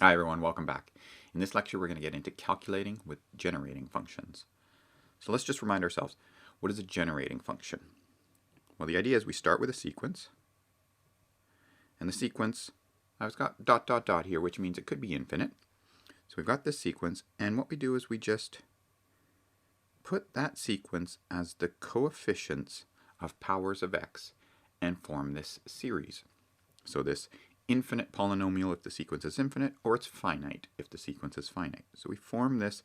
Hi everyone, welcome back. In this lecture we're going to get into calculating with generating functions. So let's just remind ourselves, what is a generating function? Well, the idea is we start with a sequence, and the sequence, I've got dot dot dot here, which means it could be infinite. So we've got this sequence, and what we do is we just put that sequence as the coefficients of powers of x and form this series. So this infinite polynomial if the sequence is infinite, or it's finite if the sequence is finite. So we form this,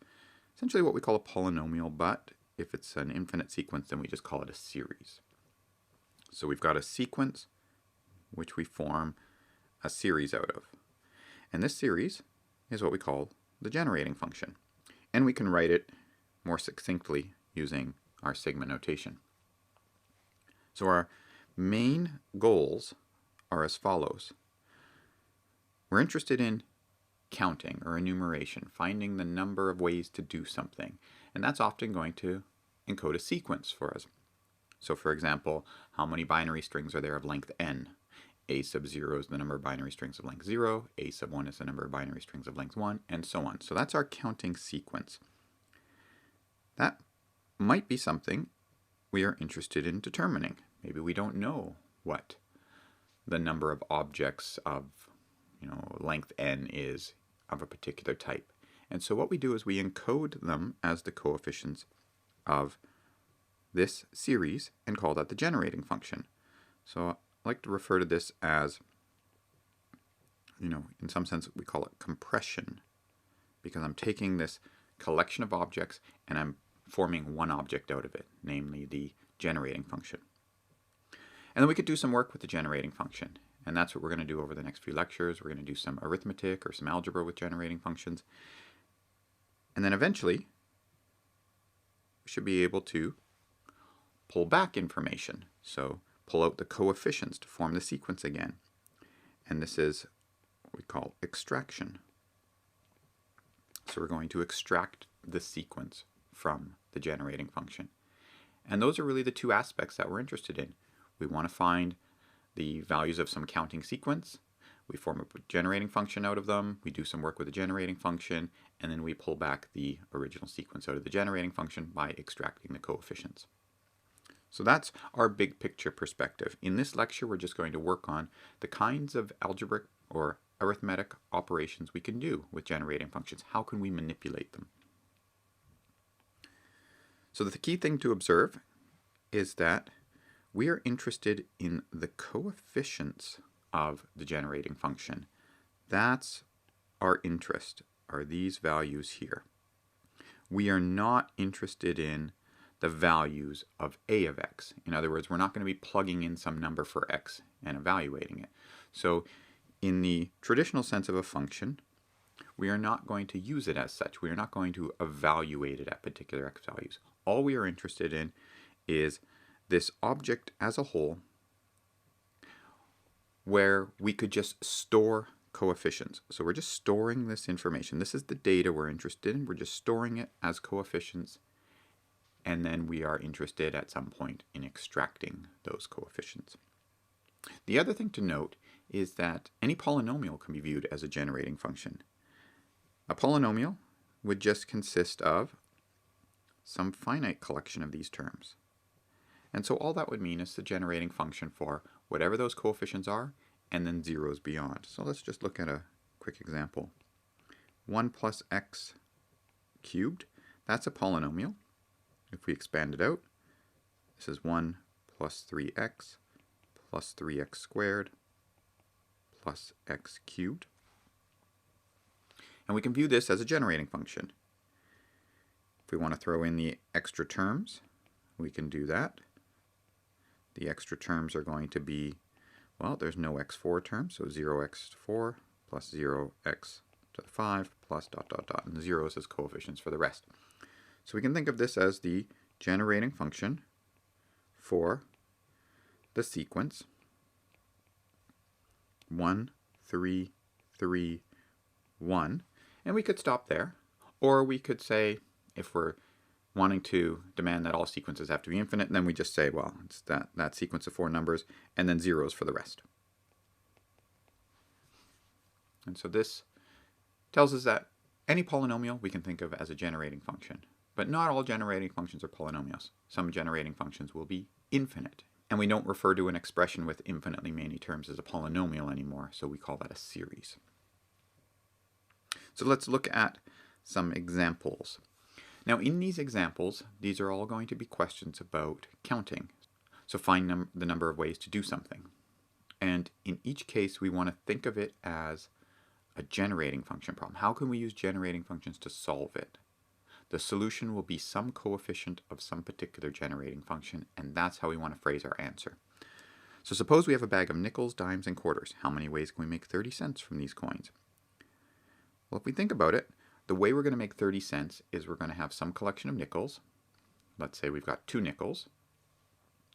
essentially what we call a polynomial, but if it's an infinite sequence, then we just call it a series. So we've got a sequence which we form a series out of. And this series is what we call the generating function. And we can write it more succinctly using our sigma notation. So our main goals are as follows. We're interested in counting or enumeration, finding the number of ways to do something. And that's often going to encode a sequence for us. So for example, how many binary strings are there of length n? A sub 0 is the number of binary strings of length 0, a sub 1 is the number of binary strings of length 1, and so on. So that's our counting sequence. That might be something we are interested in determining. Maybe we don't know what the number of objects of length n is of a particular type. And so what we do is we encode them as the coefficients of this series and call that the generating function. So I like to refer to this as, in some sense we call it compression, because I'm taking this collection of objects and I'm forming one object out of it, namely the generating function. And then we could do some work with the generating function. And that's what we're going to do over the next few lectures. We're going to do some arithmetic or some algebra with generating functions. And then eventually, we should be able to pull back information. So pull out the coefficients to form the sequence again. And this is what we call extraction. So we're going to extract the sequence from the generating function. And those are really the two aspects that we're interested in. We want to find the values of some counting sequence, we form a generating function out of them, we do some work with the generating function, and then we pull back the original sequence out of the generating function by extracting the coefficients. So that's our big picture perspective. In this lecture, we're just going to work on the kinds of algebraic or arithmetic operations we can do with generating functions. How can we manipulate them? So the key thing to observe is that we are interested in the coefficients of the generating function. That's our interest, are these values here. We are not interested in the values of a of x. In other words, we're not going to be plugging in some number for x and evaluating it. So in the traditional sense of a function, we are not going to use it as such. We are not going to evaluate it at particular x values. All we are interested in is this object as a whole, where we could just store coefficients. So we're just storing this information. This is the data we're interested in. We're just storing it as coefficients, and then we are interested at some point in extracting those coefficients. The other thing to note is that any polynomial can be viewed as a generating function. A polynomial would just consist of some finite collection of these terms. And so all that would mean is the generating function for whatever those coefficients are, and then zeros beyond. So let's just look at a quick example. 1 plus x cubed, that's a polynomial. If we expand it out, this is 1 plus 3x plus 3x squared plus x cubed. And we can view this as a generating function. If we want to throw in the extra terms, we can do that. The extra terms are going to be, well, there's no x4 term, so 0x4 plus 0x to the 5 plus dot dot dot, and zeros as coefficients for the rest. So we can think of this as the generating function for the sequence 1, 3, 3, 1, and we could stop there, or we could say, if we're wanting to demand that all sequences have to be infinite, and then we just say, well, it's that sequence of 4 numbers, and then zeros for the rest. And so this tells us that any polynomial we can think of as a generating function. But not all generating functions are polynomials. Some generating functions will be infinite. And we don't refer to an expression with infinitely many terms as a polynomial anymore, so we call that a series. So let's look at some examples. Now in these examples, these are all going to be questions about counting. So find the number of ways to do something. And in each case, we want to think of it as a generating function problem. How can we use generating functions to solve it? The solution will be some coefficient of some particular generating function, and that's how we want to phrase our answer. So suppose we have a bag of nickels, dimes, and quarters. How many ways can we make 30 cents from these coins? Well, if we think about it, the way we're going to make 30 cents is we're going to have some collection of nickels. Let's say we've got 2 nickels.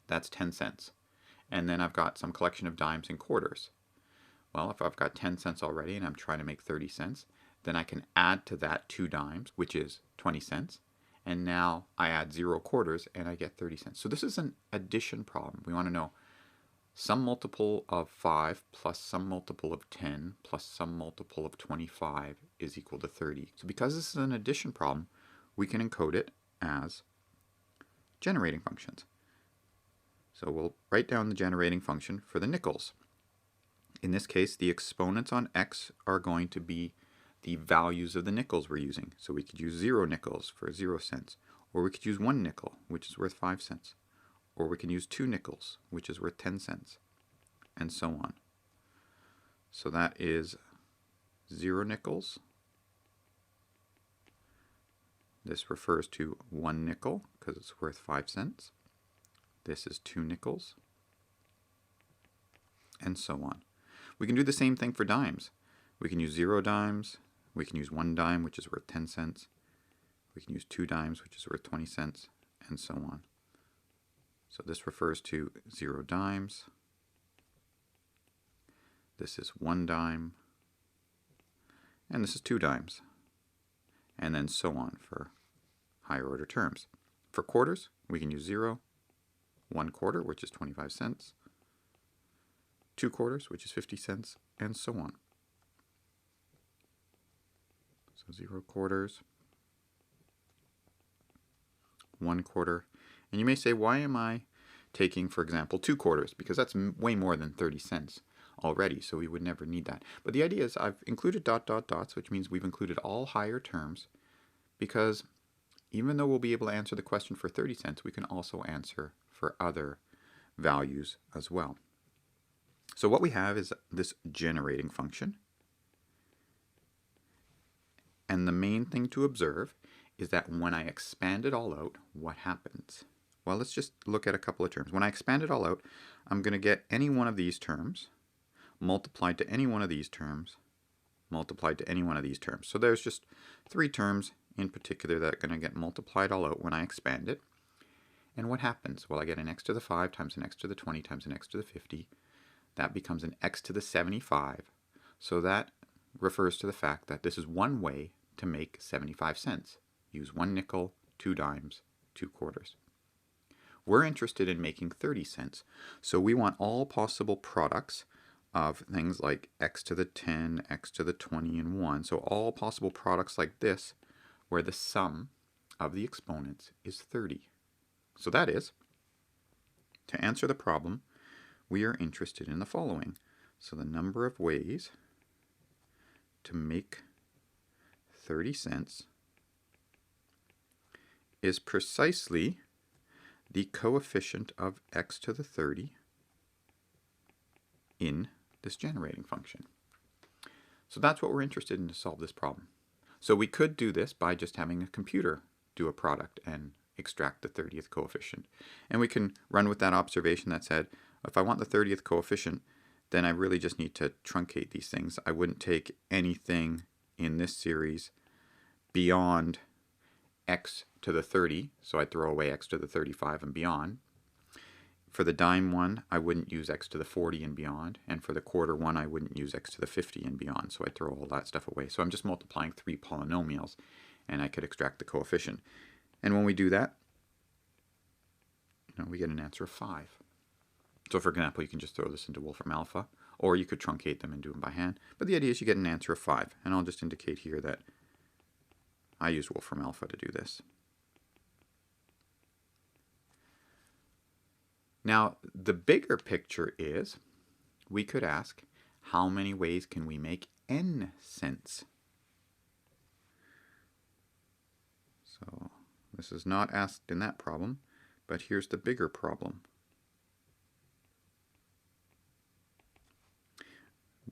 That's 10 cents. And then I've got some collection of dimes and quarters. Well, if I've got 10 cents already and I'm trying to make 30 cents, then I can add to that 2 dimes, which is 20 cents. And now I add 0 quarters and I get 30 cents. So this is an addition problem. We want to know some multiple of 5 plus some multiple of 10 plus some multiple of 25 is equal to 30. So because this is an addition problem, we can encode it as generating functions. So we'll write down the generating function for the nickels. In this case, the exponents on x are going to be the values of the nickels we're using. So we could use 0 nickels for 0 cents, or we could use 1 nickel, which is worth 5 cents, or we can use 2 nickels, which is worth 10 cents, and so on. So that is 0 nickels. This refers to 1 nickel because it's worth 5 cents. This is 2 nickels, and so on. We can do the same thing for dimes. We can use 0 dimes, we can use 1 dime, which is worth 10 cents, we can use 2 dimes, which is worth 20 cents, and so on. So this refers to 0 dimes, this is 1 dime, and this is 2 dimes, and then so on for higher order terms. For quarters, we can use 0, 1 quarter, which is 25 cents, 2 quarters, which is 50 cents, and so on. So 0 quarters, 1 quarter. And you may say, why am I taking, for example, 2 quarters? Because that's way more than 30 cents already, so we would never need that. But the idea is I've included dot, dot, dots, which means we've included all higher terms, because even though we'll be able to answer the question for 30 cents, we can also answer for other values as well. So what we have is this generating function. And the main thing to observe is that when I expand it all out, what happens? Well, let's just look at a couple of terms. When I expand it all out, I'm going to get any one of these terms multiplied to any one of these terms multiplied to any one of these terms. So there's just 3 terms in particular that are going to get multiplied all out when I expand it. And what happens? Well, I get an x to the 5 times an x to the 20 times an x to the 50. That becomes an x to the 75. So that refers to the fact that this is one way to make 75 cents. Use 1 nickel, 2 dimes, 2 quarters. We're interested in making 30 cents. So we want all possible products of things like x to the 10, x to the 20, and 1. So all possible products like this where the sum of the exponents is 30. So that is, to answer the problem, we are interested in the following. So the number of ways to make 30 cents is precisely the coefficient of x to the 30 in this generating function. So that's what we're interested in to solve this problem. So we could do this by just having a computer do a product and extract the 30th coefficient. And we can run with that observation that said, if I want the 30th coefficient, then I really just need to truncate these things. I wouldn't take anything in this series beyond x to the 30, so I'd throw away x to the 35 and beyond. For the dime one, I wouldn't use x to the 40 and beyond, and for the quarter one, I wouldn't use x to the 50 and beyond, so I'd throw all that stuff away. So I'm just multiplying 3 polynomials, and I could extract the coefficient. And when we do that, we get an answer of 5. So for example, you can just throw this into Wolfram alpha. or you could truncate them and do them by hand. But the idea is you get an answer of 5, and I'll just indicate here that I use Wolfram Alpha to do this. Now, the bigger picture is we could ask, how many ways can we make n cents? So this is not asked in that problem, but here's the bigger problem.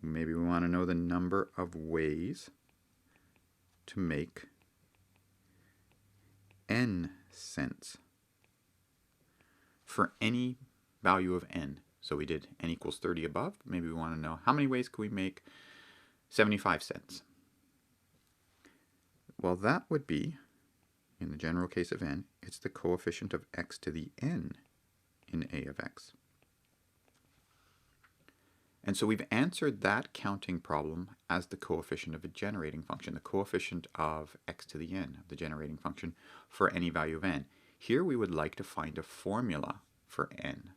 Maybe we want to know the number of ways to make n cents for any value of n. So we did n equals 30 above. Maybe we want to know how many ways can we make 75 cents. Well, that would be, in the general case of n, it's the coefficient of x to the n in a of x. And so we've answered that counting problem as the coefficient of a generating function, the coefficient of x to the n, the generating function, for any value of n. Here we would like to find a formula for n.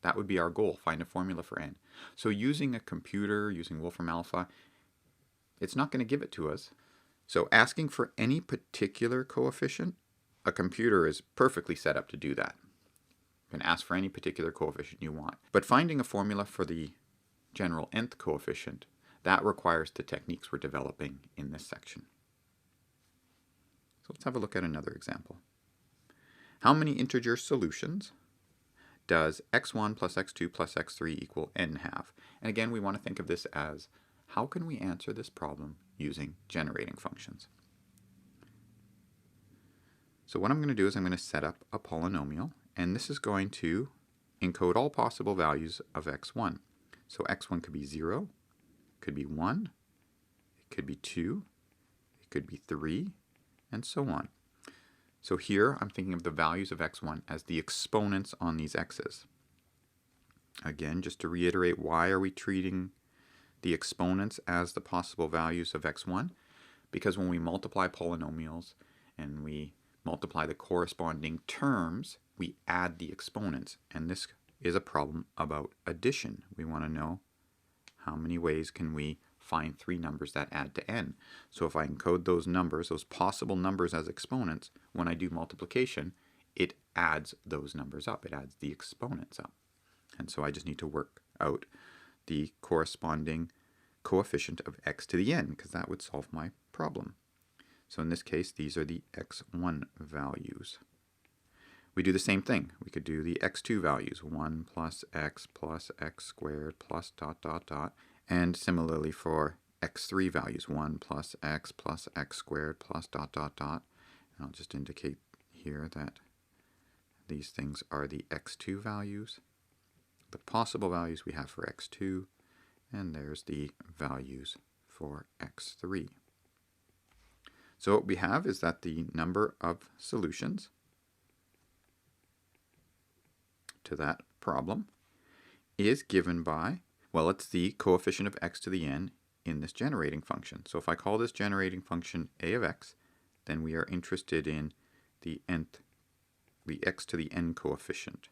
That would be our goal, find a formula for n. So using a computer, using Wolfram Alpha, it's not going to give it to us. So asking for any particular coefficient, a computer is perfectly set up to do that. You can ask for any particular coefficient you want. But finding a formula for the general nth coefficient, that requires the techniques we're developing in this section. So let's have a look at another example. How many integer solutions does x1 plus x2 plus x3 equal n have? And again, we want to think of this as, how can we answer this problem using generating functions? So what I'm going to do is I'm going to set up a polynomial, and this is going to encode all possible values of x1. So x1 could be 0, could be 1, it could be 2, it could be 3, and so on. So here I'm thinking of the values of x1 as the exponents on these x's. Again, just to reiterate, why are we treating the exponents as the possible values of x1? Because when we multiply polynomials and we multiply the corresponding terms, we add the exponents. And this is a problem about addition. We want to know how many ways can we find 3 numbers that add to n. So if I encode those numbers, those possible numbers as exponents, when I do multiplication, it adds those numbers up. It adds the exponents up. And so I just need to work out the corresponding coefficient of x to the n, because that would solve my problem. So in this case, these are the x1 values. We do the same thing. We could do the x2 values, 1 plus x squared plus dot dot dot. And similarly for x3 values, 1 plus x squared plus dot dot dot. And I'll just indicate here that these things are the x2 values, the possible values we have for x2, and there's the values for x3. So what we have is that the number of solutions to that problem is given by, well, it's the coefficient of x to the n in this generating function. So if I call this generating function a of x, then we are interested in the x to the n coefficient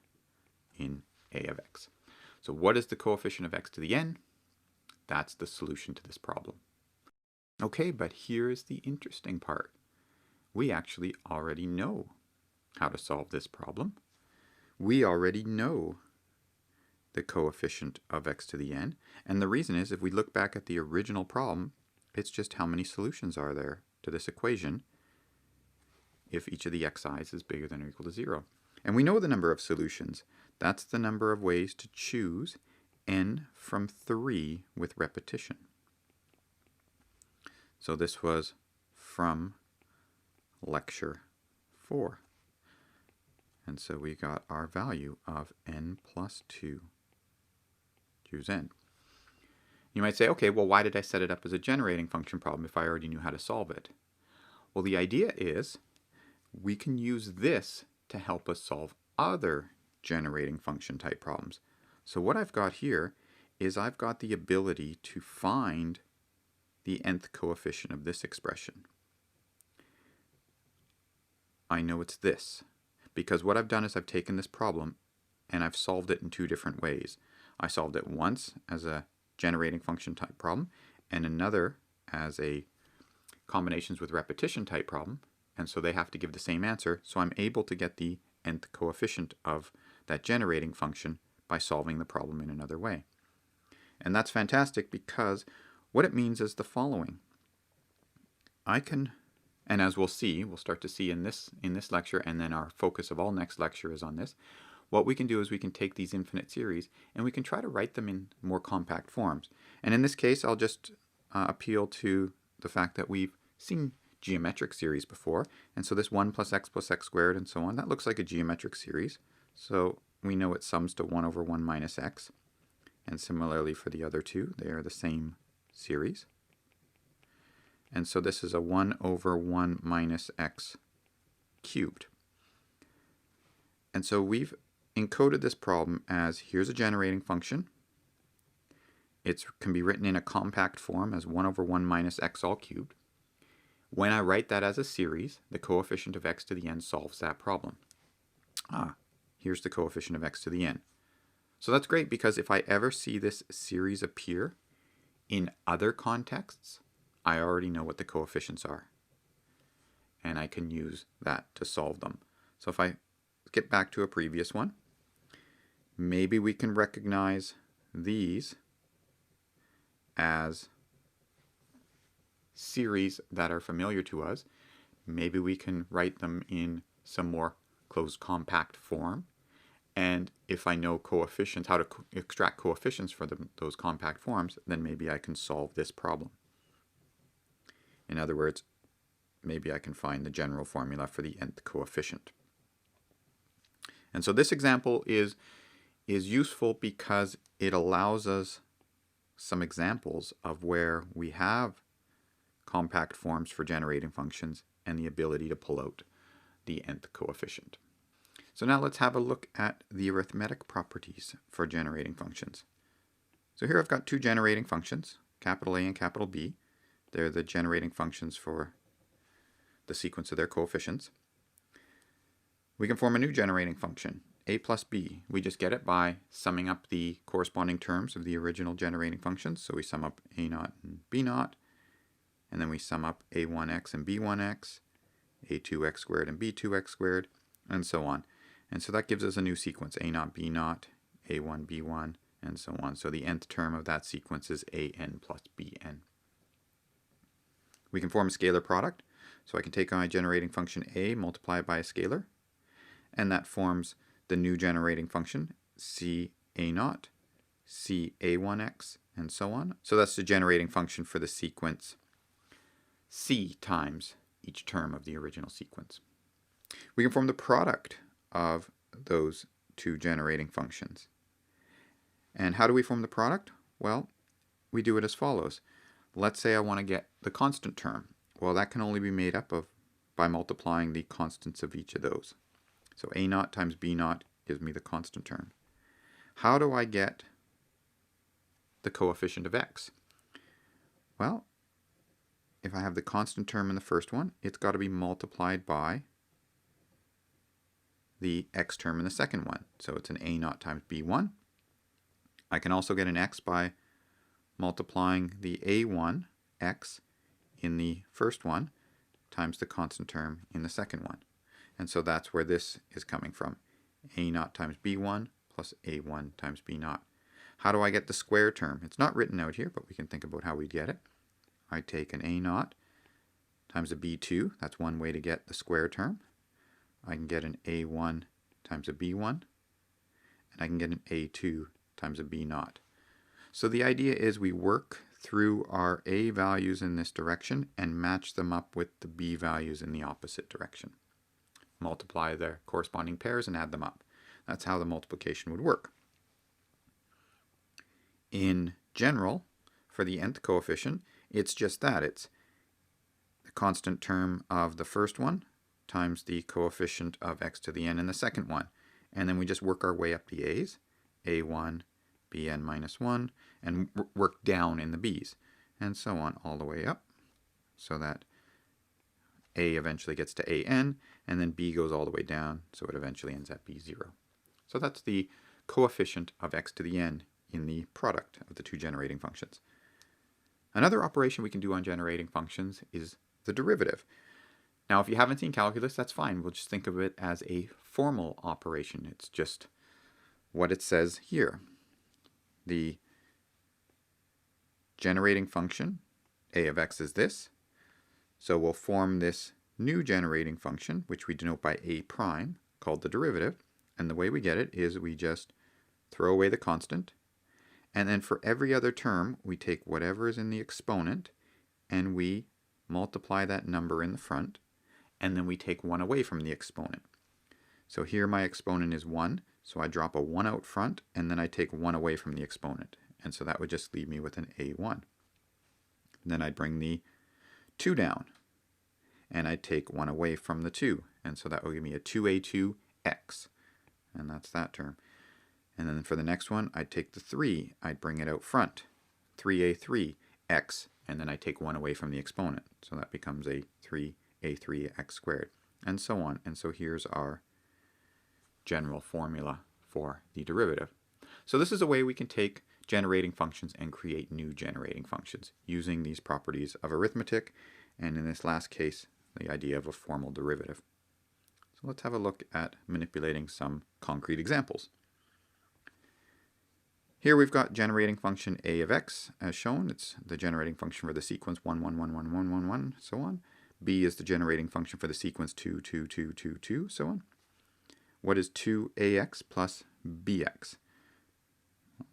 in a of x. So what is the coefficient of x to the n? That's the solution to this problem. Okay, but here's the interesting part. We actually already know how to solve this problem. We already know the coefficient of x to the n, and the reason is, if we look back at the original problem, it's just how many solutions are there to this equation if each of the xi's is bigger than or equal to 0. And we know the number of solutions. That's the number of ways to choose n from 3 with repetition. So this was from lecture 4. And so we got our value of n plus 2. Choose n. You might say, okay, well, why did I set it up as a generating function problem if I already knew how to solve it? Well, the idea is we can use this to help us solve other generating function type problems. So what I've got here is I've got the ability to find the nth coefficient of this expression. I know it's this, because what I've done is I've taken this problem and I've solved it in 2 different ways. I solved it once as a generating function type problem, and another as a combinations with repetition type problem, and so they have to give the same answer, so I'm able to get the nth coefficient of that generating function by solving the problem in another way. And that's fantastic because what it means is the following. I can, and as we'll start to see in this lecture, and then our focus of all next lecture is on this, what we can do is we can take these infinite series and we can try to write them in more compact forms. And in this case, I'll just appeal to the fact that we've seen geometric series before, and so this 1 plus x squared and so on, that looks like a geometric series. So we know it sums to 1 over 1 minus x. And similarly for the other two, they are the same series. And so this is a 1 over 1 minus x cubed. And so we've encoded this problem as here's a generating function. It can be written in a compact form as 1 over 1 minus x all cubed. When I write that as a series, the coefficient of x to the n solves that problem. Here's the coefficient of x to the n. So that's great because if I ever see this series appear in other contexts, I already know what the coefficients are. And I can use that to solve them. So if I get back to a previous one, maybe we can recognize these as series that are familiar to us. Maybe we can write them in some more closed compact form. And if I know coefficients, how to extract coefficients for those compact forms, then maybe I can solve this problem. In other words, maybe I can find the general formula for the nth coefficient. And so this example is useful because it allows us some examples of where we have compact forms for generating functions and the ability to pull out the nth coefficient. So now let's have a look at the arithmetic properties for generating functions. So here I've got two generating functions, capital A and capital B. They're the generating functions for the sequence of their coefficients. We can form a new generating function, a plus b. We just get it by summing up the corresponding terms of the original generating functions. So we sum up a naught and b naught, and then we sum up a1x and b1x, a2x squared and b2x squared, and so on. And so that gives us a new sequence, a naught, b naught, a1, b1, and so on. So the nth term of that sequence is an plus bn. We can form a scalar product. So I can take my generating function a, multiply it by a scalar, and that forms the new generating function, c a naught, c a1x, and so on. So that's the generating function for the sequence c times each term of the original sequence. We can form the product of those two generating functions. And how do we form the product? Well, we do it as follows. Let's say I want to get the constant term. Well, that can only be made up of by multiplying the constants of each of those. So a naught times b naught gives me the constant term. How do I get the coefficient of x? Well, if I have the constant term in the first one, it's got to be multiplied by the x term in the second one. So it's an a naught times b1. I can also get an x by multiplying the a1 x in the first one times the constant term in the second one. And so that's where this is coming from. A naught times b1 plus a1 times b naught. How do I get the square term? It's not written out here, but we can think about how we get it. I take an a naught times a b2. That's one way to get the square term. I can get an a1 times a b1, and I can get an a2 times a b naught. So the idea is we work through our a values in this direction and match them up with the b values in the opposite direction. Multiply their corresponding pairs and add them up. That's how the multiplication would work. In general, for the nth coefficient, it's just that. It's the constant term of the first one times the coefficient of x to the n in the second one. And then we just work our way up the a's, a1, bn minus 1, and work down in the b's, and so on all the way up, so that a eventually gets to an, and then b goes all the way down, so it eventually ends at b0. So that's the coefficient of x to the n in the product of the two generating functions. Another operation we can do on generating functions is the derivative. Now, if you haven't seen calculus, that's fine. We'll just think of it as a formal operation. It's just what it says here. The generating function, a of x, is this. So we'll form this new generating function, which we denote by a prime, called the derivative. And the way we get it is we just throw away the constant. And then for every other term, we take whatever is in the exponent and we multiply that number in the front. And then we take 1 away from the exponent. So here my exponent is 1, so I drop a 1 out front, and then I take 1 away from the exponent. And so that would just leave me with an a1. Then I'd bring the 2 down, and I'd take 1 away from the 2. And so that will give me a 2a2x, and that's that term. And then for the next one, I'd take the 3, I'd bring it out front, 3a3x, and then I take 1 away from the exponent. So that becomes a 3a3x squared, and so on. And so here's our general formula for the derivative. So this is a way we can take generating functions and create new generating functions using these properties of arithmetic, and in this last case, the idea of a formal derivative. So let's have a look at manipulating some concrete examples. Here we've got generating function a of x as shown. It's the generating function for the sequence 1, 1, 1, 1, 1, 1, 1, so on. B is the generating function for the sequence 2, 2, 2, 2, 2, so on. What is 2ax plus bx?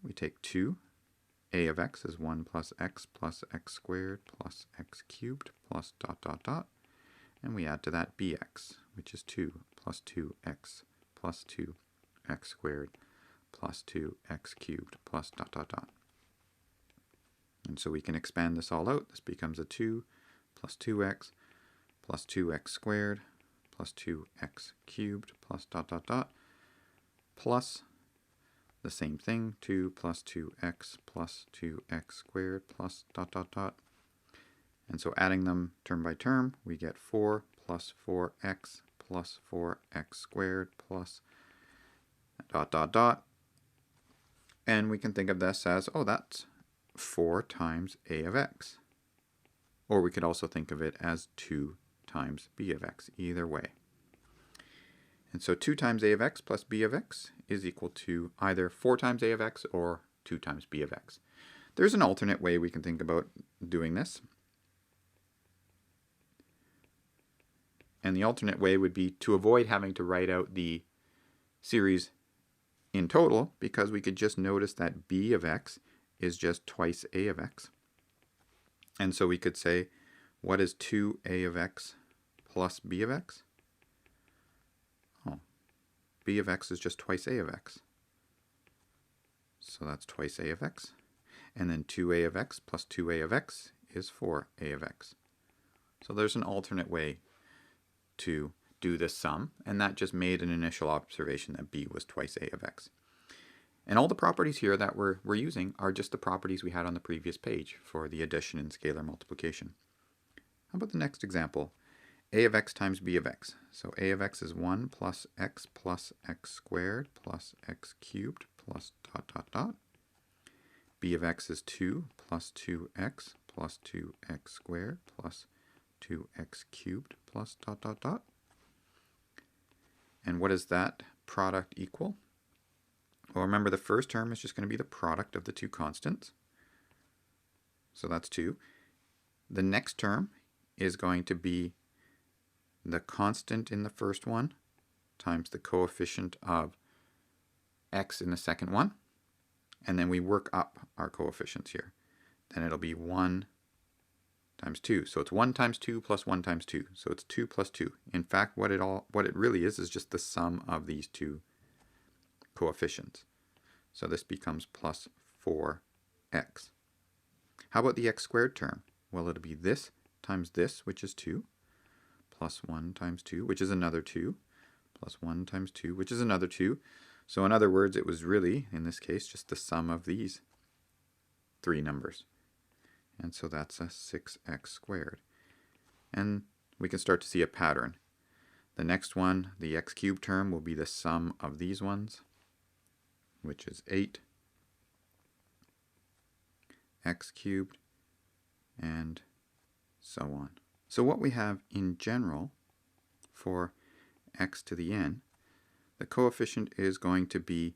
We take 2. A of x is 1 plus x squared plus x cubed plus dot dot dot. And we add to that bx, which is 2 plus 2x plus 2x squared plus 2x cubed plus dot dot dot. And so we can expand this all out. This becomes a 2 plus 2x plus 2x squared plus 2x cubed plus dot dot dot plus the same thing, 2 plus 2x plus 2x squared plus dot dot dot. And so adding them term by term, we get 4 plus 4x plus 4x squared plus dot dot dot. And we can think of this as, oh, that's 4 times a of x. Or we could also think of it as 2 times b of x, either way. And so 2 times a of x plus b of x is equal to either 4 times a of x or 2 times b of x. There's an alternate way we can think about doing this. And the alternate way would be to avoid having to write out the series in total, because we could just notice that b of x is just twice a of x. And so we could say, what is 2a of x plus b of x? Oh, b of x is just twice a of x. So that's twice a of x. And then 2a of x plus 2a of x is 4a of x. So there's an alternate way to do this sum, and that just made an initial observation that b was twice a of x. And all the properties here that we're using are just the properties we had on the previous page for the addition and scalar multiplication. How about the next example? A of x times b of x. So a of x is 1 plus x squared plus x cubed plus dot dot dot. B of x is 2 plus 2x plus 2x squared plus 2x cubed plus dot dot dot. And what does that product equal? Well, remember the first term is just going to be the product of the two constants. So that's 2. The next term is going to be the constant in the first one times the coefficient of x in the second one. And then we work up our coefficients here. Then it'll be 1 times 2. So it's 1 times 2 plus 1 times 2. So it's 2 plus 2. In fact, what it really is just the sum of these two coefficients. So this becomes plus 4x. How about the x squared term? Well, it'll be this times this, which is 2, plus 1 times 2, which is another 2, plus 1 times 2, which is another 2. So in other words, it was really, in this case, just the sum of these three numbers. And so that's a 6x squared. And we can start to see a pattern. The next one, the x cubed term, will be the sum of these ones, which is 8. x cubed, and so on. So what we have in general for x to the n, the coefficient is going to be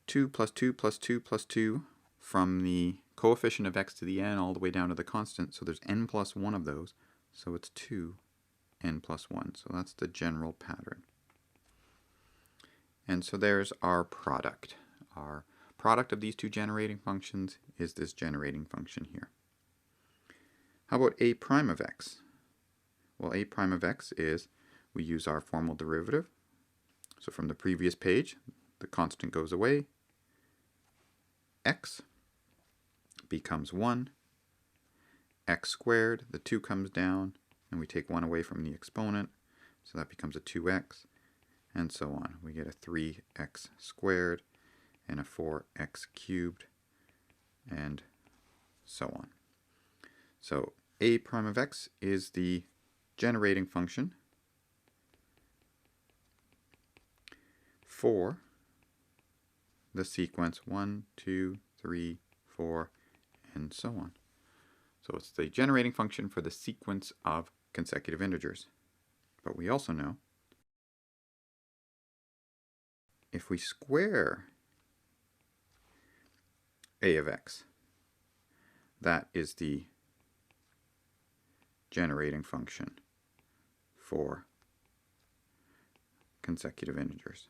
2 plus 2 plus 2 plus 2 from the coefficient of x to the n all the way down to the constant. So there's n plus 1 of those. So it's 2n plus 1. So that's the general pattern. And so there's our product. Our product of these two generating functions is this generating function here. How about a prime of x? Well, a prime of x is, we use our formal derivative. So from the previous page, the constant goes away. X becomes 1. X squared, the 2 comes down, and we take 1 away from the exponent. So that becomes a 2x, and so on. We get a 3x squared and a 4x cubed, and so on. So a prime of x is the generating function for the sequence 1, 2, 3, 4, and so on. So it's the generating function for the sequence of consecutive integers. But we also know if we square a of x, that is the generating function for consecutive integers.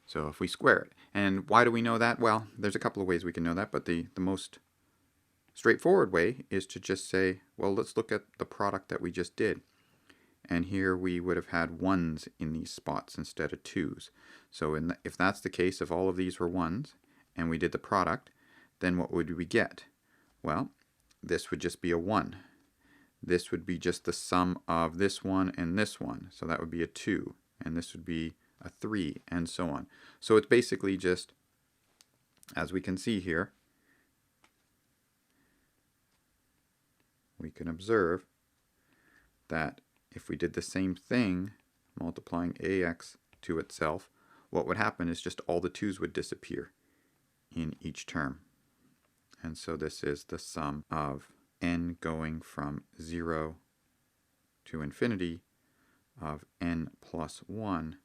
So if we square it, and why do we know that? Well, there's a couple of ways we can know that, but the most straightforward way is to just say, well, let's look at the product that we just did. And here we would have had 1s in these spots instead of 2s. So if that's the case, if all of these were 1s, and we did the product, then what would we get? Well, this would just be a 1. This would be just the sum of this one and this one. So that would be a 2. And this would be a 3, and so on. So it's basically just, as we can see here, we can observe that if we did the same thing, multiplying ax to itself, what would happen is just all the 2's would disappear in each term. And so this is the sum of n going from 0 to infinity of n plus 1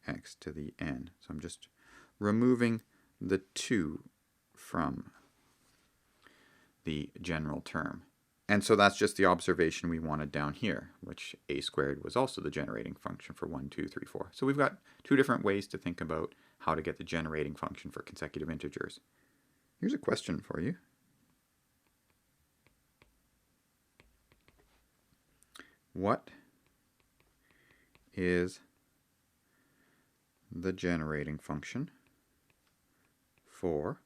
x to the n. So I'm just removing the 2 from the general term. And so that's just the observation we wanted down here, which a squared was also the generating function for 1, 2, 3, 4. So we've got two different ways to think about how to get the generating function for consecutive integers. Here's a question for you. What is the generating function for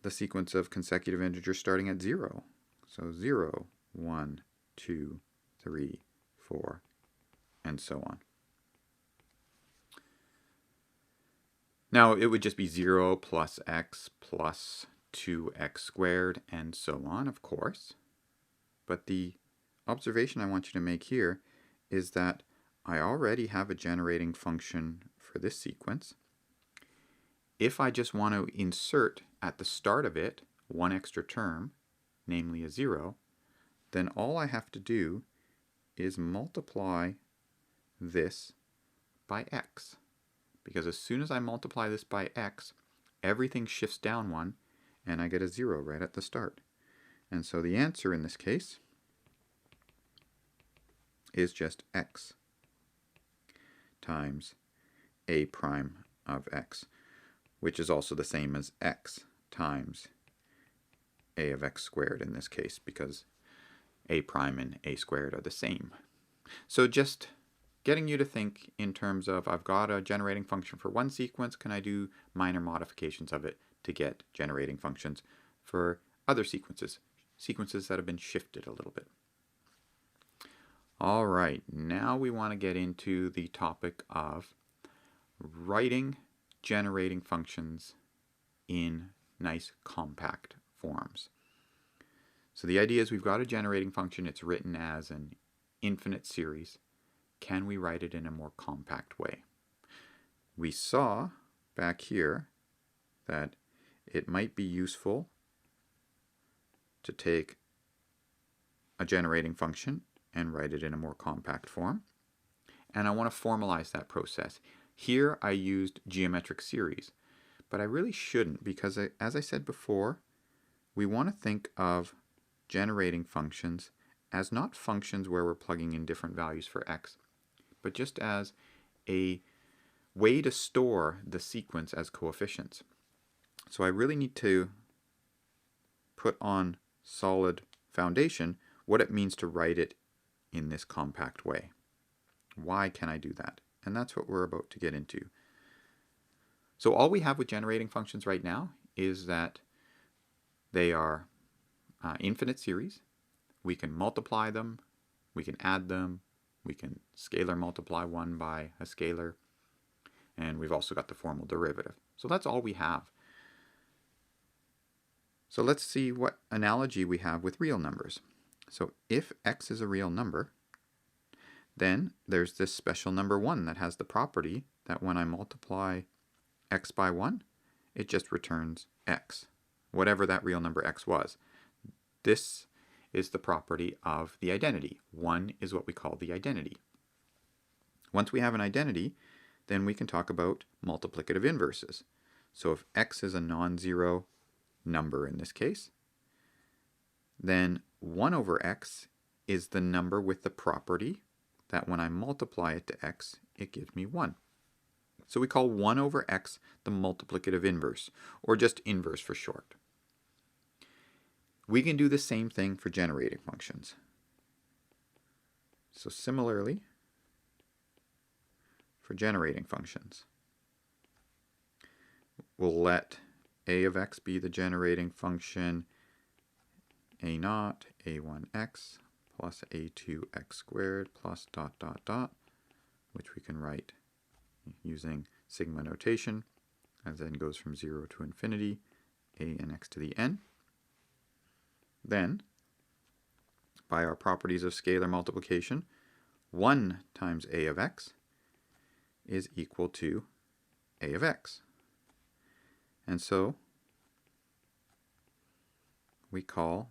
the sequence of consecutive integers starting at 0? So 0, 1, 2, 3, 4, and so on. Now it would just be 0 plus x plus 2x squared and so on, of course. But the observation I want you to make here is that I already have a generating function for this sequence. If I just want to insert at the start of it one extra term, namely a 0, then all I have to do is multiply this by x. Because as soon as I multiply this by x, everything shifts down 1, and I get a 0 right at the start. And so the answer in this case is just x times a prime of x, which is also the same as x times a of x squared in this case, because a prime and a squared are the same. So just getting you to think in terms of, I've got a generating function for one sequence, can I do minor modifications of it to get generating functions for other sequences that have been shifted a little bit. All right, now we want to get into the topic of writing generating functions in nice compact forms. So the idea is we've got a generating function, it's written as an infinite series. Can we write it in a more compact way? We saw back here that it might be useful to take a generating function and write it in a more compact form. And I want to formalize that process. Here I used geometric series, but I really shouldn't, because as I said before, we want to think of generating functions as not functions where we're plugging in different values for x, but just as a way to store the sequence as coefficients. So I really need to put on solid foundation what it means to write it in this compact way. Why can I do that? And that's what we're about to get into. So all we have with generating functions right now is that they are infinite series. We can multiply them, we can add them, we can scalar multiply one by a scalar, and we've also got the formal derivative. So that's all we have. So let's see what analogy we have with real numbers. So if x is a real number, then there's this special number 1 that has the property that when I multiply x by 1, it just returns x, whatever that real number x was. This is the property of the identity. 1 is what we call the identity. Once we have an identity, then we can talk about multiplicative inverses. So if x is a non-zero number in this case, then 1 over x is the number with the property that when I multiply it to x, it gives me 1. So we call 1 over x the multiplicative inverse, or just inverse for short. We can do the same thing for generating functions. So similarly, for generating functions, we'll let a of x be the generating function a naught a1x plus a2x squared plus dot dot dot, which we can write using sigma notation, as then goes from 0 to infinity, a and x to the n. Then, by our properties of scalar multiplication, 1 times a of x is equal to a of x. And so, we call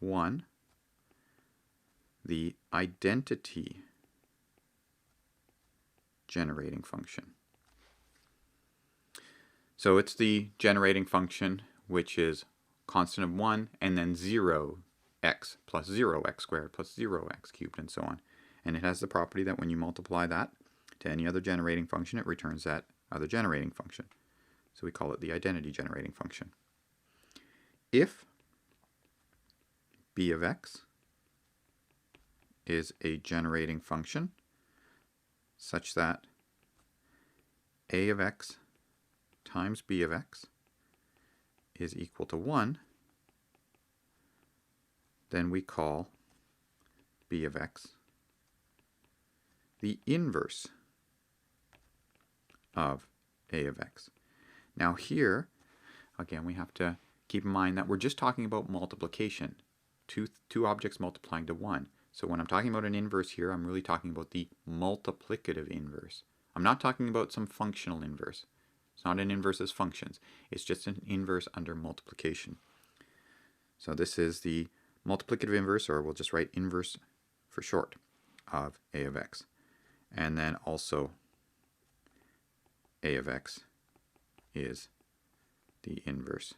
1 the identity generating function. So it's the generating function which is constant of 1 and then 0x plus 0x squared plus 0x cubed and so on. And it has the property that when you multiply that to any other generating function, it returns that other generating function. So we call it the identity generating function. If b of x is a generating function such that a of x times b of x is equal to 1, then we call b of x the inverse of a of x. Now here, again, we have to keep in mind that we're just talking about multiplication, two objects multiplying to 1. So when I'm talking about an inverse here, I'm really talking about the multiplicative inverse. I'm not talking about some functional inverse. It's not an inverse as functions. It's just an inverse under multiplication. So this is the multiplicative inverse, or we'll just write inverse for short, of a of x. And then also a of x is the inverse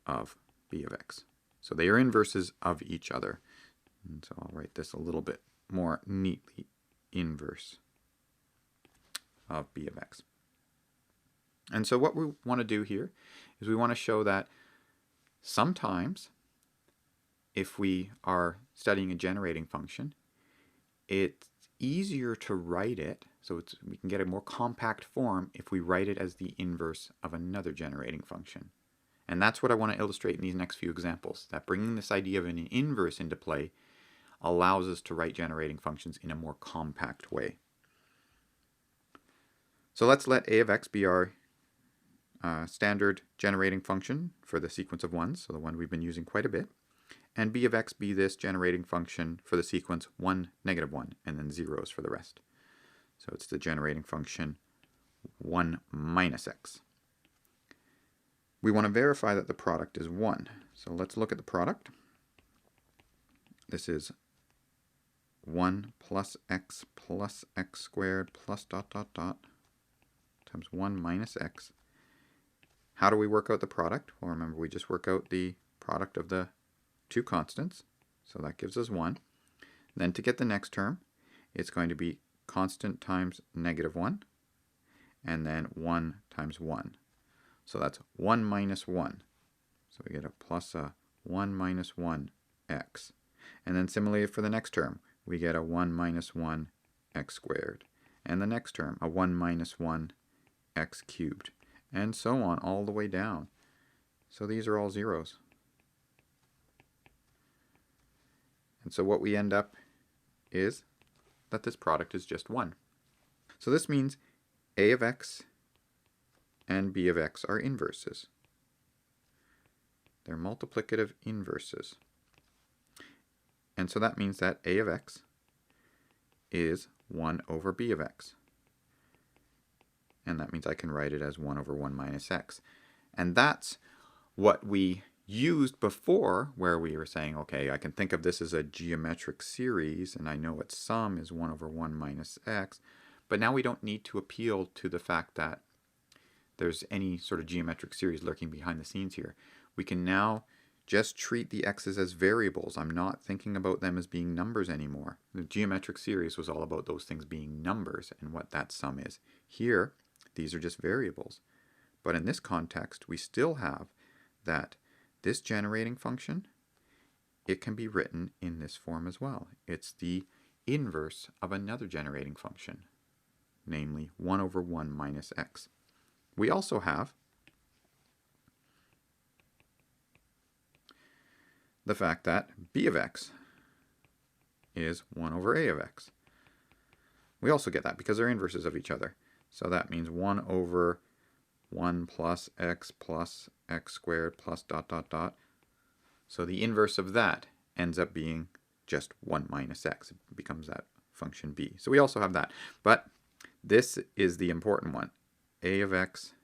of b of x. So they are inverses of each other. And so I'll write this a little bit more neatly. Inverse of b of x. And so what we want to do here is we want to show that sometimes if we are studying a generating function, it's easier to write it, so we can get a more compact form if we write it as the inverse of another generating function. And that's what I want to illustrate in these next few examples, that bringing this idea of an inverse into play allows us to write generating functions in a more compact way. So let's let a of x be our standard generating function for the sequence of 1s, so the one we've been using quite a bit, and b of x be this generating function for the sequence 1, negative 1, and then zeros for the rest. So it's the generating function 1 minus x. we want to verify that the product is 1. So let's look at the product. This is 1 plus x squared plus dot dot dot times 1 minus x. How do we work out the product? Well, remember, we just work out the product of the two constants. So that gives us 1. Then to get the next term, it's going to be constant times -1, and then 1 times 1. So that's 1 minus 1. So we get a plus a 1 minus 1x. And then similarly for the next term, we get a 1 minus 1x squared. And the next term, a 1 minus 1x cubed. And so on all the way down. So these are all zeros. And so what we end up is that this product is just 1. So this means a of x and b of x are inverses. They're multiplicative inverses. And so that means that a of x is 1 over b of x. And that means I can write it as 1 over 1 minus x. And that's what we used before, where we were saying, okay, I can think of this as a geometric series, and I know its sum is 1 over 1 minus x. But now we don't need to appeal to the fact that there's any sort of geometric series lurking behind the scenes here. We can now just treat the x's as variables. I'm not thinking about them as being numbers anymore. The geometric series was all about those things being numbers and what that sum is. Here, these are just variables. But in this context, we still have that this generating function, it can be written in this form as well. It's the inverse of another generating function, namely 1 over 1 minus x. We also have the fact that b of x is 1 over a of x. We also get that because they're inverses of each other. So that means 1 over 1 plus x squared plus dot dot dot. So the inverse of that ends up being just 1 minus x. It becomes that function b. So we also have that. But this is the important one. A of x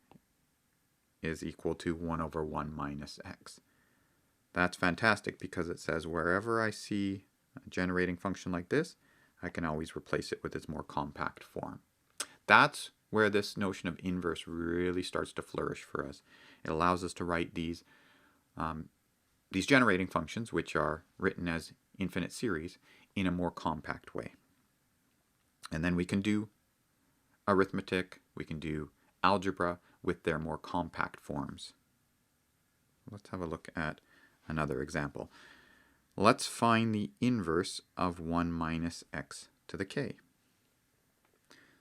is equal to 1 over 1 minus x. That's fantastic because it says wherever I see a generating function like this, I can always replace it with its more compact form. That's where this notion of inverse really starts to flourish for us. It allows us to write these generating functions, which are written as infinite series, in a more compact way. And then we can do arithmetic, we can do algebra with their more compact forms. Let's have a look at another example. Let's find the inverse of 1 minus x to the k.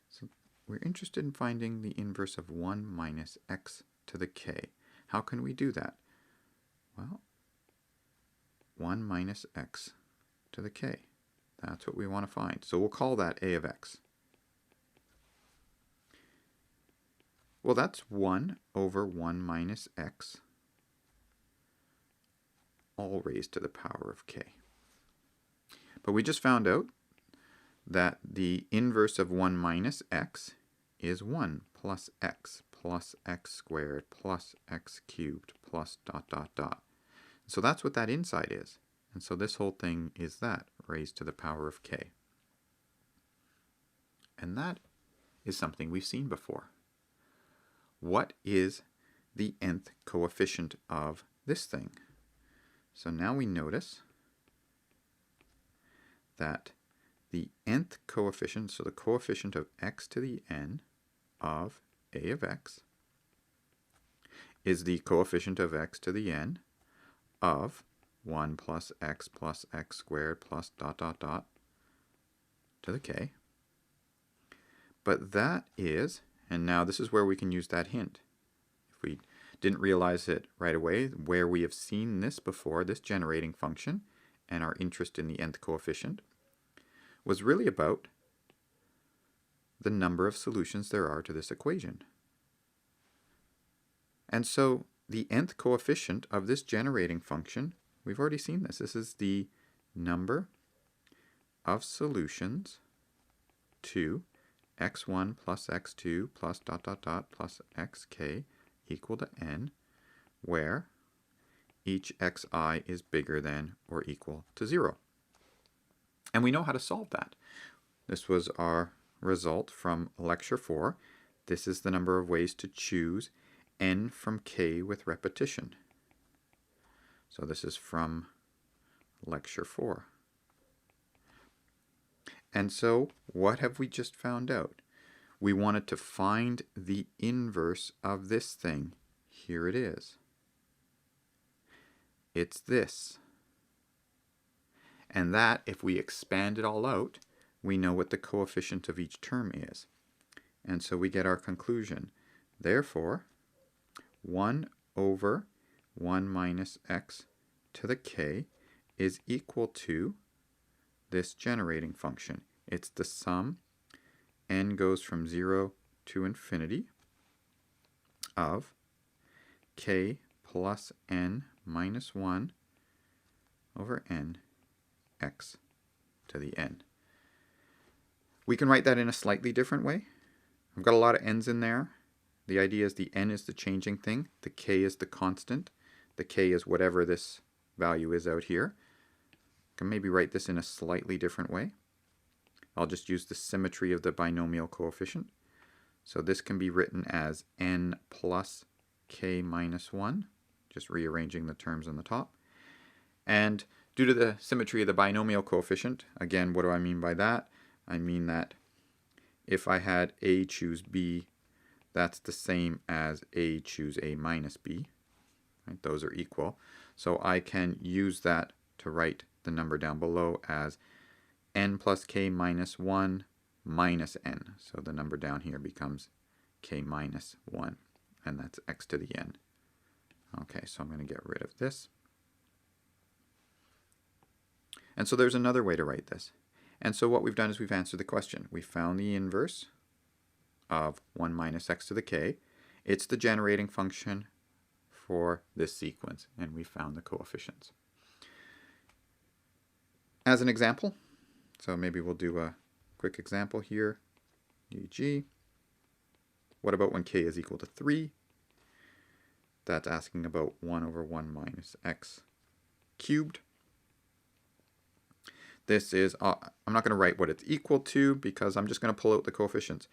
So we're interested in finding the inverse of 1 minus x to the k. How can we do that? Well, 1 minus x to the k. That's what we want to find. So we'll call that a of x. Well, that's 1 over 1 minus x, all raised to the power of k. But we just found out that the inverse of 1 minus x is 1 plus x squared plus x cubed plus dot dot dot. So that's what that inside is. And so this whole thing is that raised to the power of k. And that is something we've seen before. What is the nth coefficient of this thing? So now we notice that the nth coefficient, so the coefficient of x to the n of a of x, is the coefficient of x to the n of 1 plus x squared plus dot dot dot to the k. But that is, and now this is where we can use that hint. If we didn't realize it right away, where we have seen this before, this generating function, and our interest in the nth coefficient, was really about the number of solutions there are to this equation. And so the nth coefficient of this generating function, we've already seen this. This is the number of solutions to x1 plus x2 plus dot dot dot plus xk equal to n where each xi is bigger than or equal to 0. And we know how to solve that. This was our result from lecture 4. This is the number of ways to choose n from k with repetition. So this is from lecture 4. And so what have we just found out? We wanted to find the inverse of this thing. Here it is. It's this. And that, if we expand it all out, we know what the coefficient of each term is. And so we get our conclusion. Therefore, 1 over 1 minus x to the k is equal to this generating function. It's the sum, n goes from 0 to infinity, of k plus n minus 1 over n x to the n. We can write that in a slightly different way. I've got a lot of n's in there. The idea is the n is the changing thing, the k is the constant, the k is whatever this value is out here. I can maybe write this in a slightly different way. I'll just use the symmetry of the binomial coefficient. So this can be written as n plus k minus 1, just rearranging the terms on the top. And due to the symmetry of the binomial coefficient, again, what do I mean by that? I mean that if I had a choose b, that's the same as a choose a minus b. Right? Those are equal. So I can use that to write the number down below as n plus k minus 1 minus n. So the number down here becomes k minus 1, and that's x to the n. Okay, so I'm going to get rid of this. And so there's another way to write this. And so what we've done is we've answered the question. We found the inverse of 1 minus x to the k. It's the generating function for this sequence, and we found the coefficients. As an example, so maybe we'll do a quick example here, e.g. what about when k is equal to 3? That's asking about 1 over 1 minus x cubed. This is, I'm not going to write what it's equal to because I'm just going to pull out the coefficients,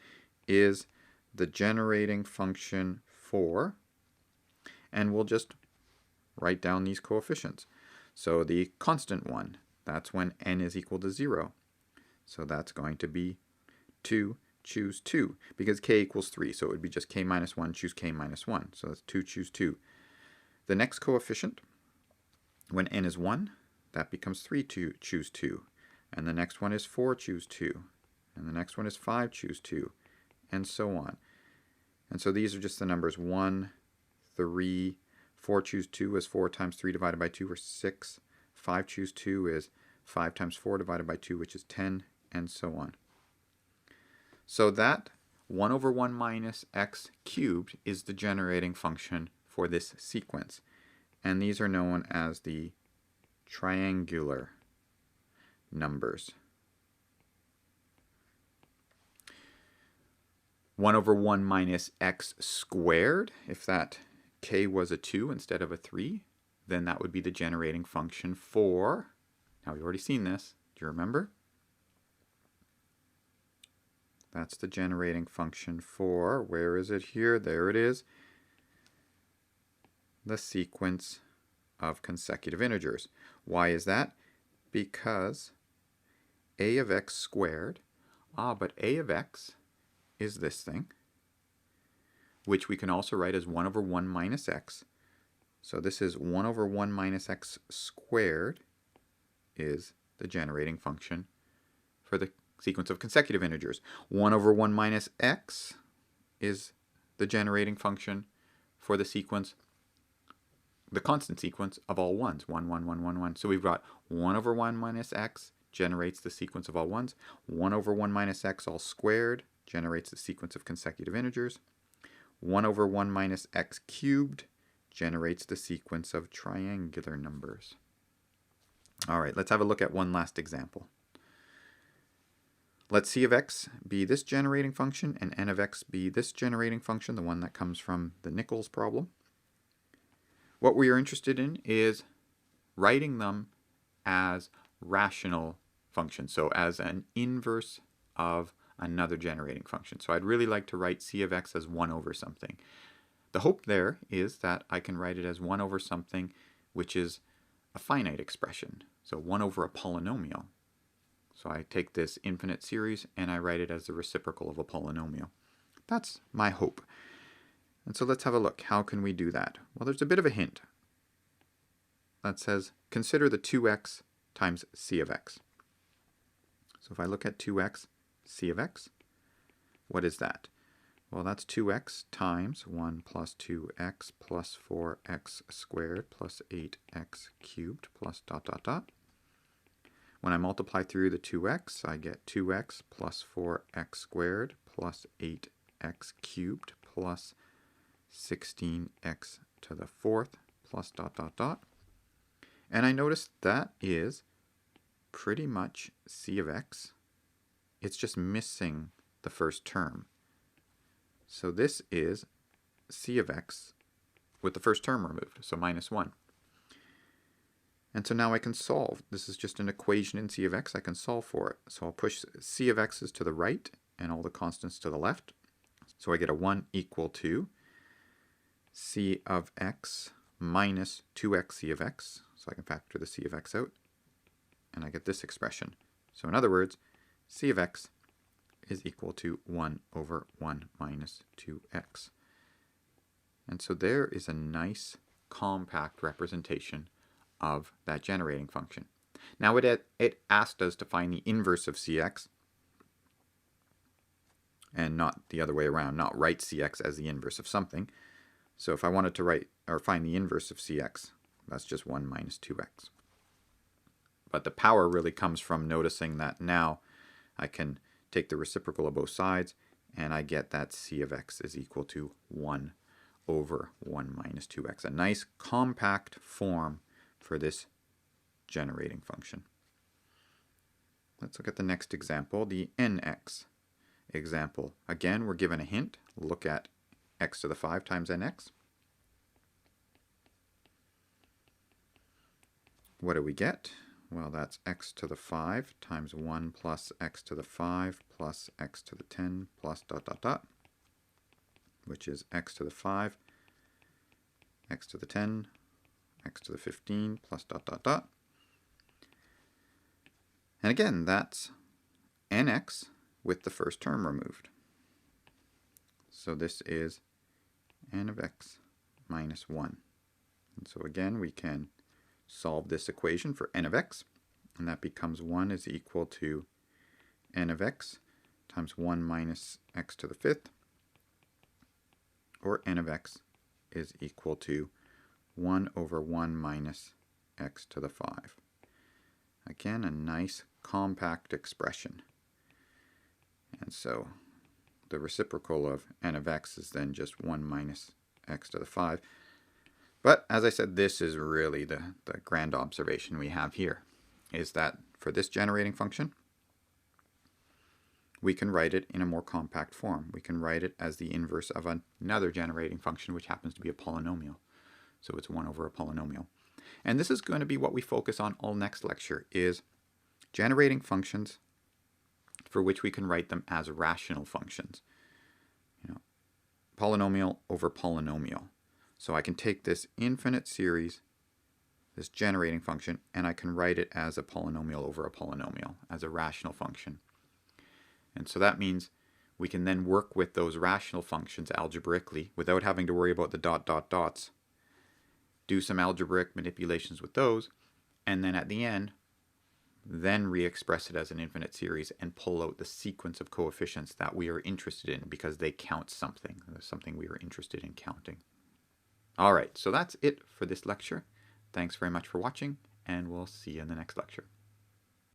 is the generating function for, and we'll just write down these coefficients. So the constant one, that's when n is equal to 0. So that's going to be 2, choose 2, because k equals 3. So it would be just k minus 1, choose k minus 1. So that's 2, choose 2. The next coefficient, when n is 1, that becomes 3, choose 2. And the next one is 4, choose 2. And the next one is 5, choose 2. And so on. And so these are just the numbers 1, 3, 4, choose 2 is 4 times 3 divided by 2, or 6. 5, choose 2 is 5 times 4 divided by 2, which is 10, and so on. So that 1 over 1 minus x cubed is the generating function for this sequence. And these are known as the triangular numbers. 1 over 1 minus x squared, if that k was a 2 instead of a 3, then that would be the generating function for, now we've already seen this, do you remember? That's the generating function for, where is it here? There it is. The sequence of consecutive integers. Why is that? Because a of x squared, but a of x is this thing, which we can also write as 1 over 1 minus x. So this is 1 over 1 minus x squared is the generating function for the sequence of consecutive integers. 1 over 1 minus x is the generating function for the sequence, the constant sequence of all ones, 1, 1, 1, 1, 1. So we've got 1 over 1 minus x generates the sequence of all ones. 1 over 1 minus x all squared generates the sequence of consecutive integers. 1 over 1 minus x cubed generates the sequence of triangular numbers. All right, let's have a look at one last example. Let c of x be this generating function and n of x be this generating function, the one that comes from the Nichols problem. What we are interested in is writing them as rational functions, so as an inverse of another generating function. So I'd really like to write c of x as 1 over something. The hope there is that I can write it as 1 over something which is a finite expression, so 1 over a polynomial. So I take this infinite series and I write it as the reciprocal of a polynomial. That's my hope. And so let's have a look. How can we do that? Well, there's a bit of a hint that says consider the 2x times c of x. So if I look at 2x, c of x, what is that? Well, that's 2x times 1 plus 2x plus 4x squared plus 8x cubed plus dot dot dot. When I multiply through the 2x, I get 2x plus 4x squared plus 8x cubed plus 16x to the 4th plus dot dot dot. And I notice that is pretty much c of x. It's just missing the first term. So this is c of x with the first term removed, so minus 1. And so now I can solve. This is just an equation in c of x. I can solve for it. So I'll push c of x's to the right and all the constants to the left. So I get a 1 equal to c of x minus 2x c of x. So I can factor the c of x out. And I get this expression. So in other words, c of x is equal to 1 over 1 minus 2x. And so there is a nice compact representation of that generating function. Now it asked us to find the inverse of cx, and not the other way around, not write cx as the inverse of something. So if I wanted to write or find the inverse of cx, that's just 1 minus 2x. But the power really comes from noticing that now I can take the reciprocal of both sides, and I get that c of x is equal to 1 over 1 minus 2x. A nice compact form for this generating function. Let's look at the next example, the nx example. Again, we're given a hint. Look at x to the 5 times nx. What do we get? Well, that's x to the 5 times 1 plus x to the 5 plus x to the 10 plus dot dot dot, which is x to the 5, x to the 10, x to the 15 plus dot dot dot. And again, that's nx with the first term removed. So this is n of x minus 1. And so again, we can solve this equation for n of x, and that becomes 1 is equal to n of x times 1 minus x to the 5th, or n of x is equal to 1 over 1 minus x to the 5. Again, a nice compact expression. And so the reciprocal of n of x is then just 1 minus x to the 5. But as I said, this is really the grand observation we have here, is that for this generating function, we can write it in a more compact form. We can write it as the inverse of another generating function, which happens to be a polynomial. So it's 1 over a polynomial. And this is going to be what we focus on all next lecture, is generating functions for which we can write them as rational functions. Polynomial over polynomial. So I can take this infinite series, this generating function, and I can write it as a polynomial over a polynomial, as a rational function. And so that means we can then work with those rational functions algebraically without having to worry about the dot dot dots, do some algebraic manipulations with those, and then at the end, then re-express it as an infinite series and pull out the sequence of coefficients that we are interested in because they count something. There's something we are interested in counting. All right, so that's it for this lecture. Thanks very much for watching, and we'll see you in the next lecture.